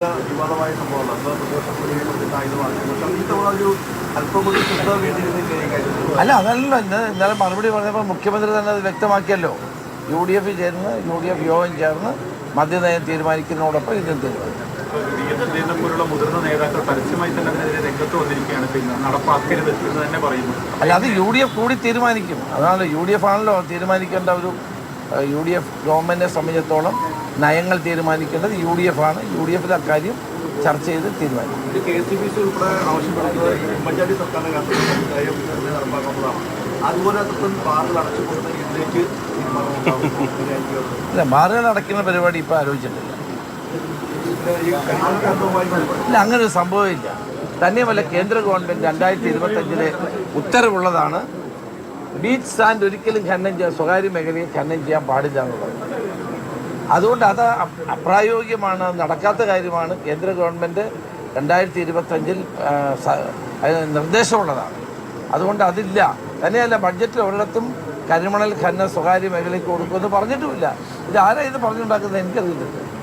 വിവാദമായ സംഭവമല്ല അല്പം കൂടി ശ്രദ്ധ വേണ്ടിയിരുന്നില്ല. അല്ല, അതല്ലല്ലോ ഇന്നലെ മറുപടി പറഞ്ഞപ്പോൾ മുഖ്യമന്ത്രി തന്നെ അത് വ്യക്തമാക്കിയല്ലോ. UDF ചേർന്ന് UDF യോഗം ചേർന്ന് മദ്യനയം തീരുമാനിക്കുന്നതോടൊപ്പം ഇതും തീരുമാനിക്കും. പോലുള്ള മുതിർന്ന നേതാക്കൾ പരസ്യമായി തന്നെ അതിനെതിരെ രംഗത്ത് വന്നിരിക്കുകയാണ്. പിന്നെ നടപ്പാക്കരുത് എന്ന് തന്നെ പറയുന്നു. അല്ല, അത് UDF കൂടി തീരുമാനിക്കും. അതാണല്ലോ UDF ആണല്ലോ തീരുമാനിക്കേണ്ട ഒരു UDF ഗവൺമെൻറ്റിനെ സംബന്ധിച്ചിടത്തോളം നയങ്ങൾ തീരുമാനിക്കേണ്ടത് UDF ആണ്. UDF അക്കാര്യം ചർച്ച ചെയ്ത് തീരുമാനിക്കും. KCBC ഉൾപ്പെടെ ആവശ്യപ്പെടുന്നത് ഉമ്മൻചാണ്ടി സർക്കാരിന്റെ കാലത്ത് നടപ്പാക്കുന്നതാണ്. അതുപോലെ ബാറുകൾ അടച്ചുകൊടുത്ത ഇതിലേക്ക് ഇല്ല, ബാറുകൾ അടയ്ക്കുന്ന പരിപാടി ഇപ്പോൾ ആലോചിച്ചിട്ടില്ല. ഇല്ല, അങ്ങനെ ഒരു സംഭവമില്ല. തന്നെയുമല്ല, കേന്ദ്ര ഗവൺമെൻറ് 2025 ഉത്തരവുള്ളതാണ് ബീച്ച് സാൻഡ് ഒരിക്കലും ഖനനം ചെയ്യാൻ, സ്വകാര്യ മേഖലയെ ഖനനം ചെയ്യാൻ പാടില്ല എന്നുള്ളത്. അതുകൊണ്ട് അത് അപ്രായോഗികമാണ്, നടക്കാത്ത കാര്യമാണ്. കേന്ദ്ര ഗവൺമെൻറ് 2025 നിർദ്ദേശമുള്ളതാണ്. അതുകൊണ്ട് അതില്ല. തന്നെയല്ല, ബഡ്ജറ്റിൽ ഒരിടത്തും കരിമണൽ ഖനനം സ്വകാര്യ മേഖലയ്ക്ക് കൊടുക്കുമെന്ന് പറഞ്ഞിട്ടുമില്ല. ഇത് ആരാ ഇത് പറഞ്ഞുണ്ടാക്കുന്നത് എനിക്കറിയില്ല.